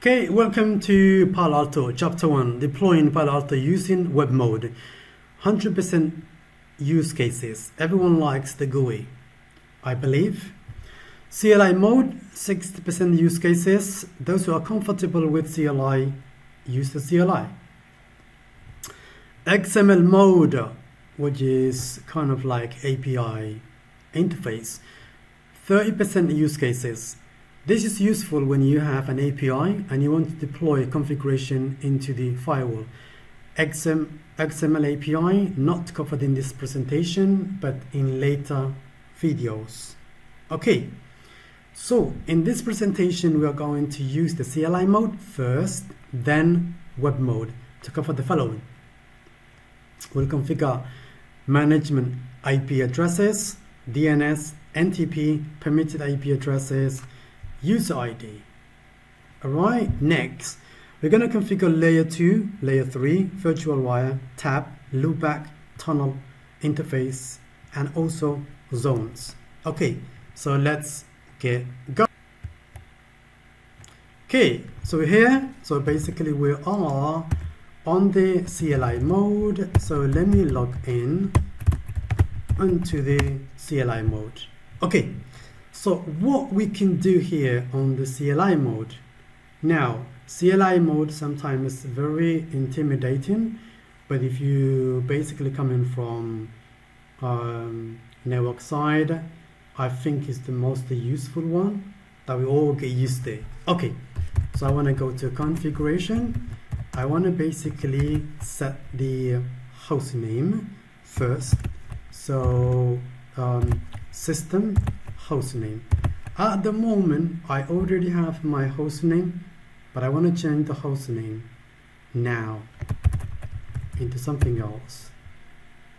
Okay, welcome to Palo Alto Chapter 1, deploying Palo Alto using Web Mode. 100% use cases. Everyone likes the GUI, I believe. CLI mode, 60% use cases. Those who are comfortable with CLI, use the CLI. XML mode, which is kind of like API interface. 30% use cases. This is useful when you have an API and you want to deploy a configuration into the firewall. XML API, not covered in this presentation, but in later videos. Okay, so in this presentation, we are going to use the CLI mode first, then Web Mode to cover the following. We'll configure management IP addresses, DNS, NTP, permitted IP addresses, user ID. Alright, next we're going to configure layer 2, layer 3, virtual wire, tab, loopback, tunnel, interface, and also zones. Okay, so let's get going. Okay, so we're here. So basically we are on the CLI mode. So let me log in into the CLI mode. Okay. So what we can do here on the CLI mode. Now, CLI mode sometimes is very intimidating, but if you basically coming from network side, I think it's the most useful one that we all get used to. Okay, so I want to go to configuration. I want to basically set the host name first. So system host name. At the moment, I already have my host name, but I want to change the host name now into something else.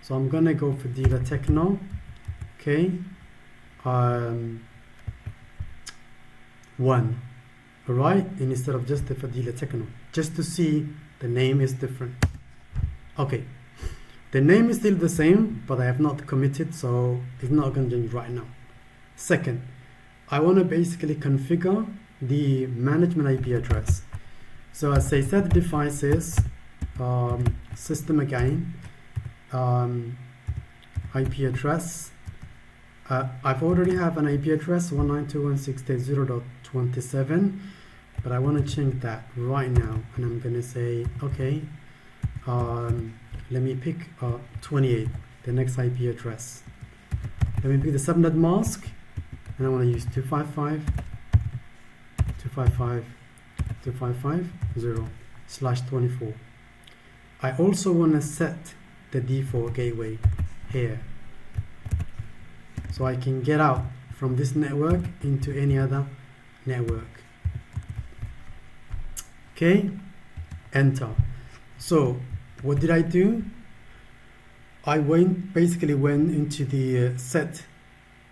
So I'm gonna go for dealer techno. Okay, 1. All right, and instead of just the for dealer techno, just to see the name is different. Okay, the name is still the same, but I have not committed, so it's not gonna change right now. Second, I want to basically configure the management IP address. So I say set devices, system again, IP address. I've already have an IP address 192.168.0.27, but I want to change that right now, and I'm going to say okay. Let me pick 28, the next IP address. Let me pick the subnet mask. And I want to use 255.255.255.0/24. I also want to set the default gateway here, so I can get out from this network into any other network. Okay, enter. So what did I do? I basically went into the set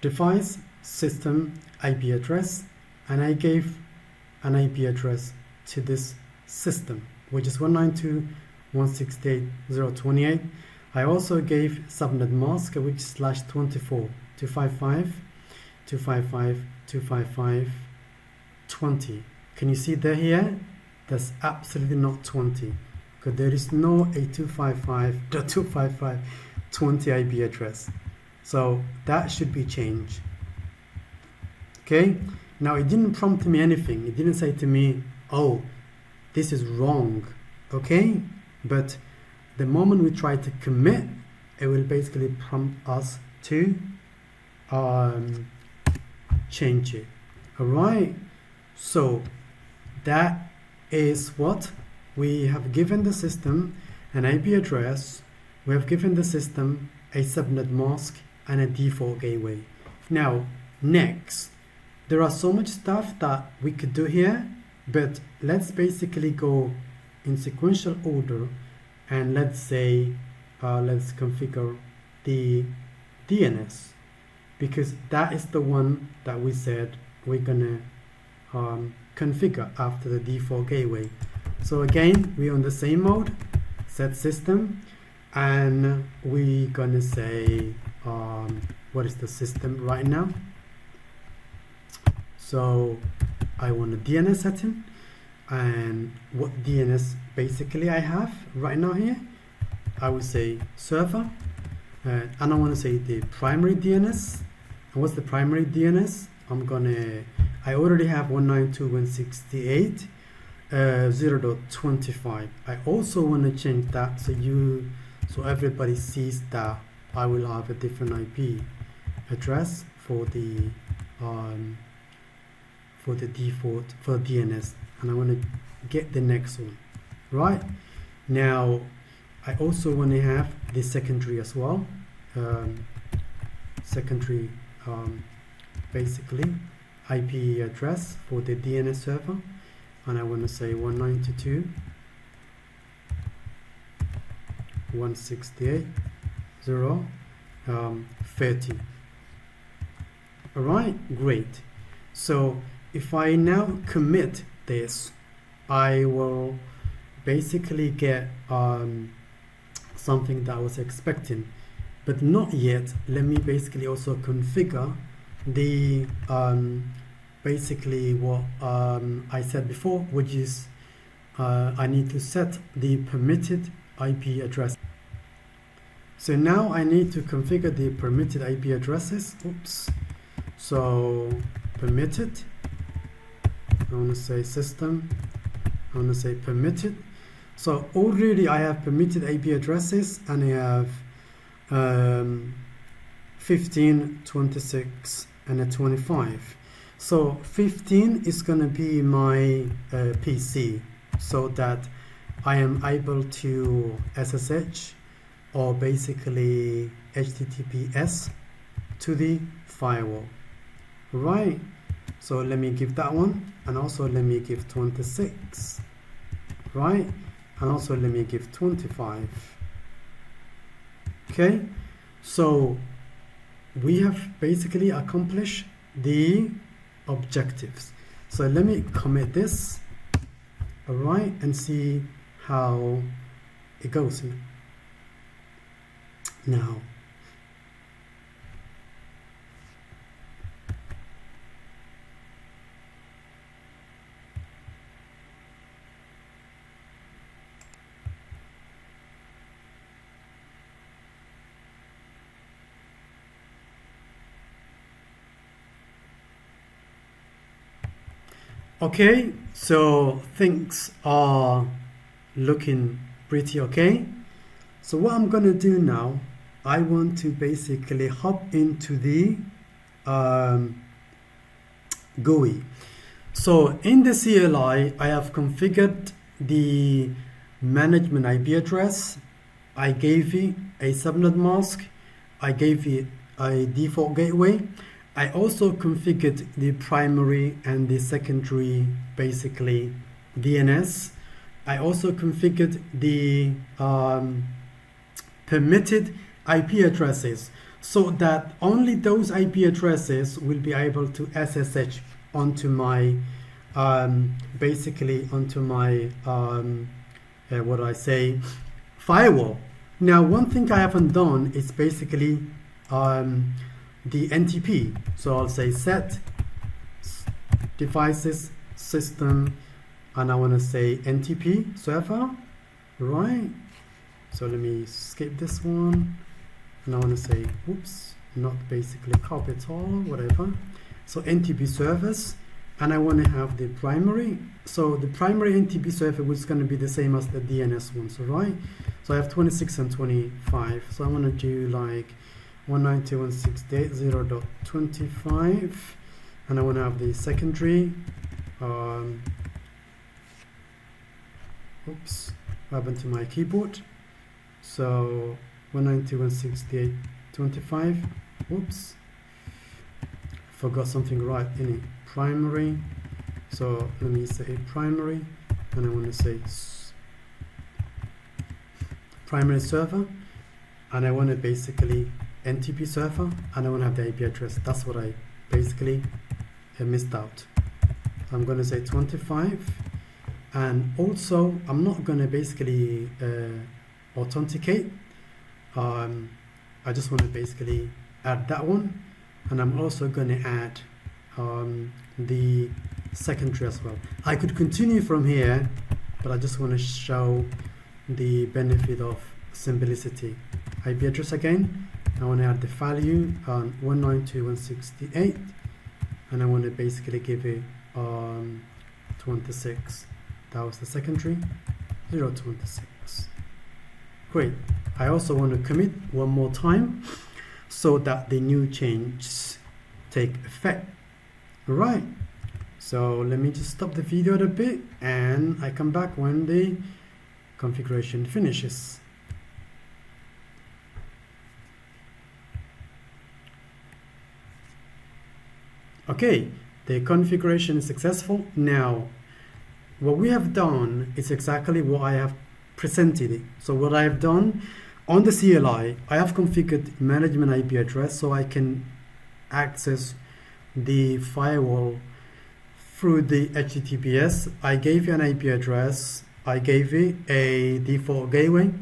device system IP address, and I gave an IP address to this system, which is 192.168.0.28. I also gave subnet mask, which is /24 255.255.255.20. Can you see there here? That's absolutely not 20, because there is no a 255.255.20 IP address. So that should be changed. Okay, now it didn't prompt me anything. It didn't say to me, oh, this is wrong. Okay, but the moment we try to commit, it will basically prompt us to change it. All right, so that is what we have given the system: an IP address. We have given the system a subnet mask and a default gateway. Now, next, there are so much stuff that we could do here, but let's basically go in sequential order, and let's say let's configure the DNS, because that is the one that we said we're gonna configure after the default gateway. So again, we're on the same mode, set system, and we're gonna say what is the system right now. So I want a DNS setting. and what DNS basically I have right now here. I would say server, and I want to say the primary DNS. And what's the primary DNS? I already have 192.168 0.25. I also want to change that so everybody sees that I will have a different IP address for the default for DNS, and I want to get the next one. Right now, I also want to have the secondary as well. Secondary basically IP address for the DNS server, and I want to say 192.168.0.30. Alright, great. So if I now commit this, I will basically get something that I was expecting, but not yet. Let me basically also configure the basically what I said before, which is I need to set the permitted IP address. So now I need to configure the permitted IP addresses. Oops. So permitted, I want to say system, I want to say permitted. So already I have permitted IP addresses, and I have 15, 26 and a 25. So 15 is going to be my PC, so that I am able to SSH or basically HTTPS to the firewall. Right, so let me give that one, and also let me give 26. Right, and also let me give 25. Okay, so we have basically accomplished the objectives. So let me commit this, all right, and see how it goes now. Okay, so things are looking pretty okay. So what I'm going to do now, I want to basically hop into the GUI. So in the CLI, I have configured the management IP address. I gave it a subnet mask. I gave it a default gateway. I also configured the primary and the secondary, basically DNS. I also configured the permitted IP addresses, so that only those IP addresses will be able to SSH onto my basically onto my what do I say, firewall. Now, one thing I haven't done is basically the NTP. So I'll say set devices system, and I want to say NTP server, right? So let me skip this one, and I want to say, oops, not basically capital, whatever. So NTP servers, and I want to have the primary. So the primary NTP server, which is going to be the same as the DNS ones, all right? So I have 26 and 25. So I want to do like 192.168.0.25, and I want to have the secondary. Oops, what happened to my keyboard? So 192.168.25. Oops, forgot something right in it. Primary. So let me say primary, and I want to say primary server, and I want to basically NTP server, and I want to have the IP address. That's what I basically missed out. I'm going to say 25, and also I'm not going to basically authenticate. I just want to basically add that one, and I'm also going to add the secondary as well. I could continue from here, but I just want to show the benefit of simplicity. IP address again. I want to add the value on 192.168, and I want to basically give it 26. That was the secondary, 026. Great. I also want to commit one more time so that the new changes take effect. All right. So let me just stop the video a bit, and I come back when the configuration finishes. Okay, the configuration is successful. Now, what we have done is exactly what I have presented it. So what I have done on the CLI, I have configured management IP address so I can access the firewall through the HTTPS. I gave you an IP address. I gave it a default gateway.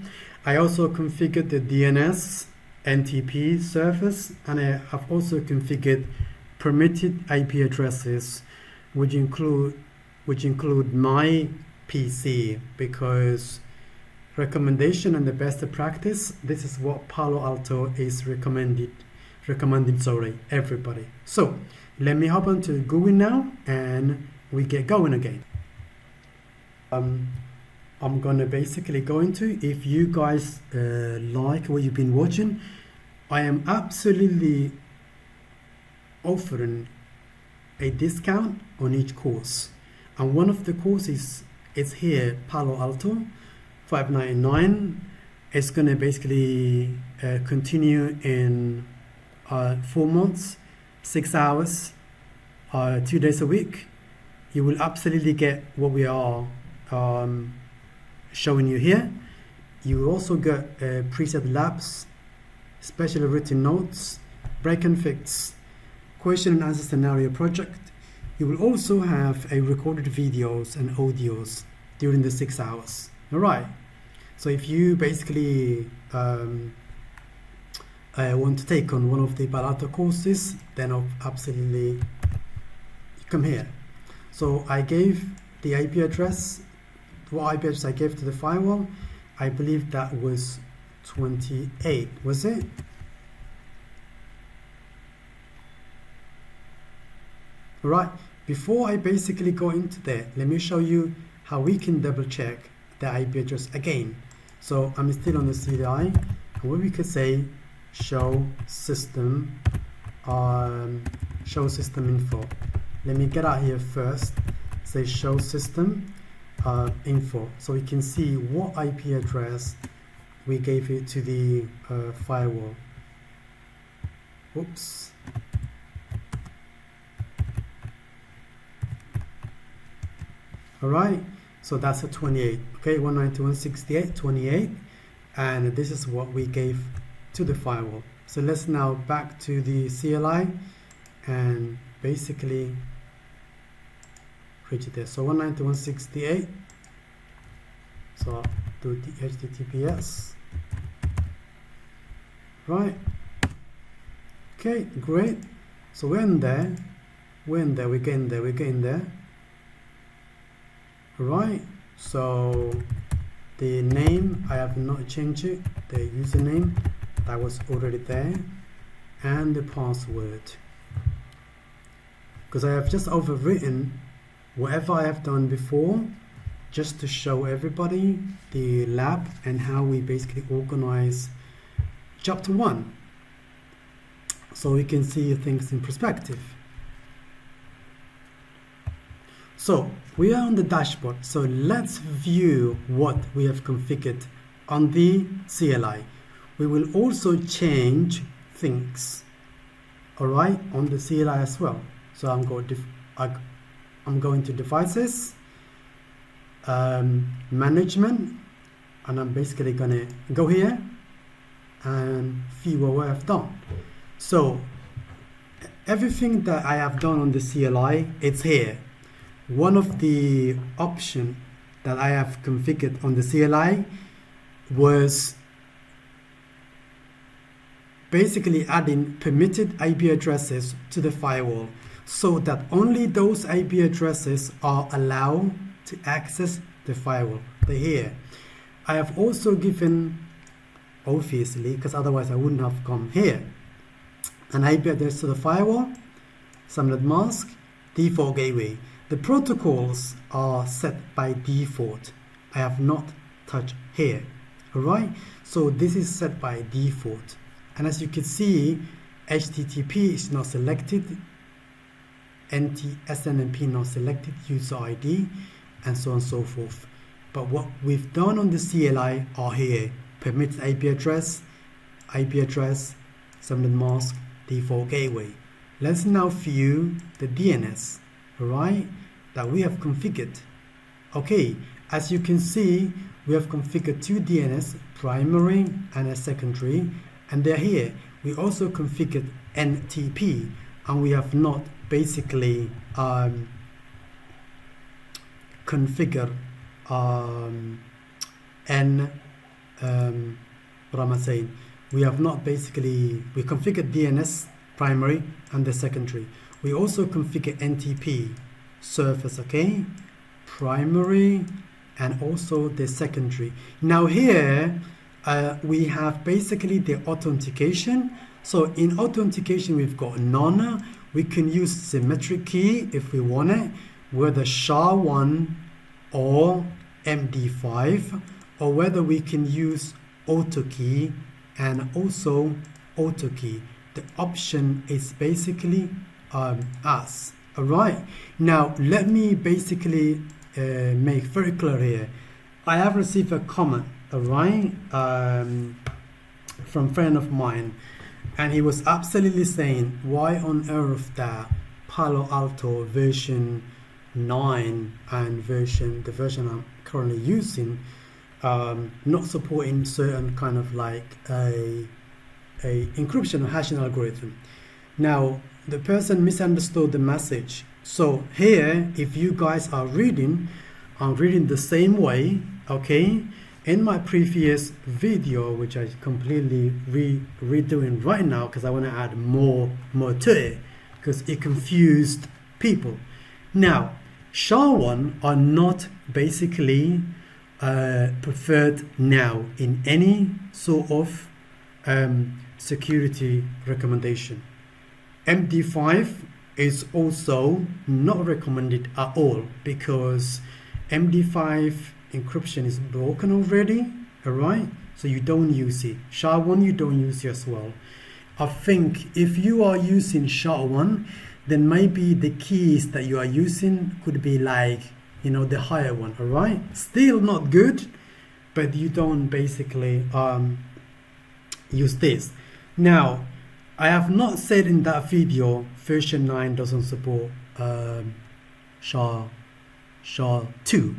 I also configured the DNS NTP service, and I have also configured permitted IP addresses, which include my PC, because recommendation and the best practice, this is what Palo Alto is recommending everybody. So let me hop on to GUI now, and we get going again. I'm gonna basically go into, if you guys like what you've been watching, I am absolutely offering a discount on each course, and one of the courses is here, Palo Alto, $599. It's gonna basically continue in 4 months, 6 hours, 2 days a week. You will absolutely get what we are showing you here. You will also get preset labs, specially written notes, break and fix, question and answer scenario project. You will also have a recorded videos and audios during the 6 hours. All right. So if you basically want to take on one of the Palo Alto courses, then absolutely come here. So I gave the IP address. What IP address I gave to the firewall? I believe that was 28. Was it? Right, before I basically go into that, let me show you how we can double check the IP address again. So I'm still on the CLI, and what we could say, show system info. Let me get out here first, say show system info, so we can see what IP address we gave it to the firewall. Oops. Alright, so that's a 28. Okay, 192.168.28, and this is what we gave to the firewall. So let's now back to the CLI and basically reach it there. So 192.168. So I'll do the HTTPS. Right. Okay, great. So we're in there, we're getting there. Right, so the name, I have not changed it, the username, that was already there, and the password, because I have just overwritten whatever I have done before, just to show everybody the lab and how we basically organize chapter 1, so we can see things in perspective. So we are on the dashboard, so let's view what we have configured on the CLI. We will also change things, all right, on the CLI as well. So I'm going to devices, management, and I'm basically gonna go here and see what I've done. So everything that I have done on the CLI, it's here. One of the options that I have configured on the CLI was basically adding permitted IP addresses to the firewall. so that only those IP addresses are allowed to access the firewall. They're here. I have also given, obviously, because otherwise I wouldn't have come here, an IP address to the firewall, subnet mask, default gateway. The protocols are set by default. I have not touched here. Alright, so this is set by default. And as you can see, HTTP is not selected, SNMP not selected, user ID, and so on and so forth. But what we've done on the CLI are here: permitted IP address, subnet mask, default gateway. Let's now view the DNS, right, that we have configured. Okay, as you can see, we have configured two DNS, primary and a secondary, and they're here. We also configured NTP, and we have not basically configured what am I saying? We have not basically, we configured DNS primary and the secondary. We also configure NTP service, okay, primary and also the secondary. Now here we have basically the authentication. So in authentication we've got none. We can use symmetric key if we want it, whether SHA-1 or MD5, or whether we can use auto key and also auto key. The option is basically us. Alright, now let me basically make very clear here. I have received a comment, alright, from a friend of mine, and he was absolutely saying, why on earth that Palo Alto version 9 and the version I'm currently using, not supporting certain kind of like a encryption or hashing algorithm. Now the person misunderstood the message. So here, if you guys are reading, I'm reading the same way, okay? In my previous video, which I completely redoing right now because I want to add more to it because it confused people. Now, SHA-1 are not basically preferred now in any sort of security recommendation. MD5 is also not recommended at all because MD5 encryption is broken already, alright? So you don't use it. SHA-1 you don't use it as well. I think if you are using SHA-1, then maybe the keys that you are using could be like, you know, the higher one, alright? Still not good, but you don't basically use this. Now, I have not said in that video version 9 doesn't support SHA-2.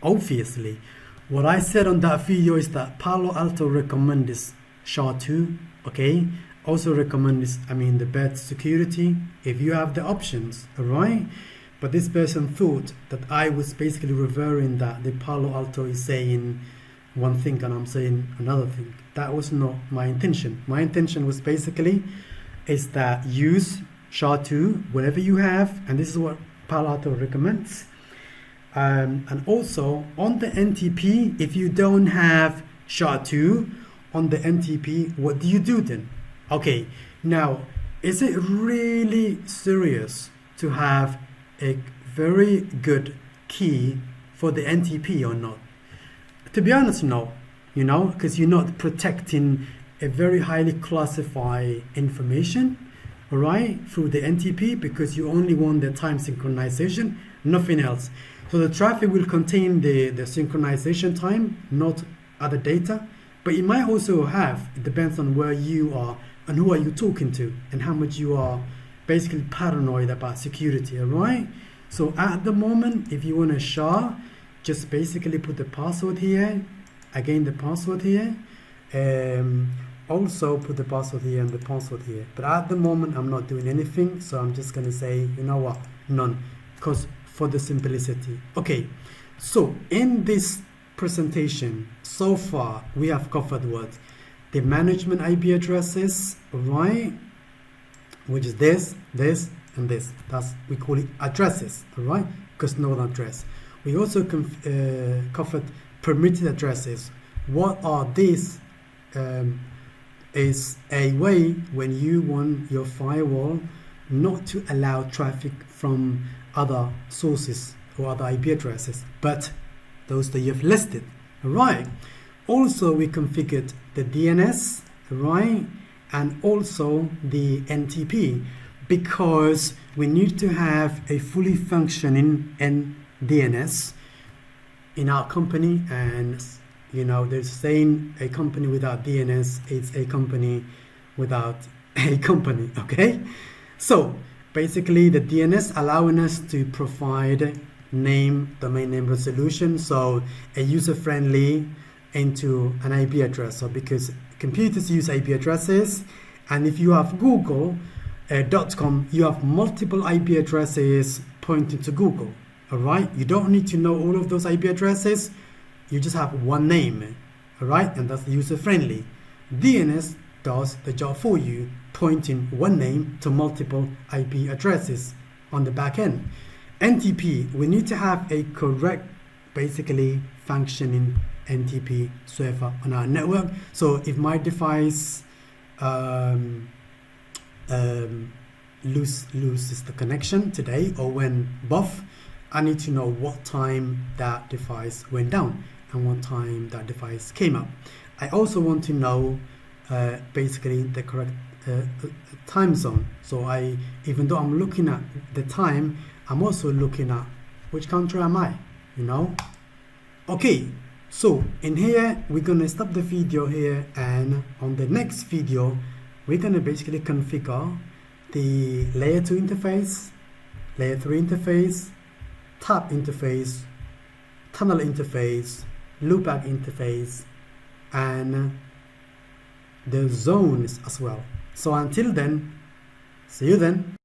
Obviously, what I said on that video is that Palo Alto recommends SHA-2, okay? Also recommends, the best security if you have the options, alright? But this person thought that I was basically referring that the Palo Alto is saying one thing and I'm saying another thing. That was not my intention. My intention was basically is that use SHA-2 whenever you have, and this is what Palo Alto recommends. And also on the NTP, if you don't have SHA-2 on the NTP, what do you do then? Okay, now is it really serious to have a very good key for the NTP or not? To be honest, no, because you're not protecting a very highly classified information, all right, through the NTP, because you only want the time synchronization, nothing else. So the traffic will contain the synchronization time, not other data, but it might also have, it depends on where you are and who are you talking to and how much you are basically paranoid about security, all right? So at the moment, if you want to SHA, just basically put the password here, again the password here, also put the password here and the password here. But at the moment, I'm not doing anything, so I'm just going to say, you know what, none, because for the simplicity. Okay, so in this presentation, so far, we have covered what? The management IP addresses, right? Which is this, and this. We call it addresses, all right? Because node address. We also covered permitted addresses. What are these? Is a way when you want your firewall not to allow traffic from other sources or other IP addresses, but those that you've listed, right? Also, we configured the DNS, right? And also the NTP, because we need to have a fully functioning DNS in our company. And they're saying a company without DNS is a company without a company, okay? So basically the DNS allowing us to provide domain name resolution, so a user-friendly into an IP address. So because computers use IP addresses, and if you have Google.com, you have multiple IP addresses pointing to Google, all right? You don't need to know all of those IP addresses. You just have one name, all right? And that's user-friendly. DNS does the job for you, pointing one name to multiple IP addresses on the back end. NTP, we need to have a correct, basically functioning NTP server on our network. So if my device loses the connection today or went buff, I need to know what time that device went down and what time that device came up. I also want to know basically the correct time zone. So even though I'm looking at the time, I'm also looking at which country am I, Okay, so in here, we're going to stop the video here, and on the next video, we're going to basically configure the layer 2 interface, layer 3 interface, tab interface, tunnel interface, loopback interface, and the zones as well. So until then, see you then.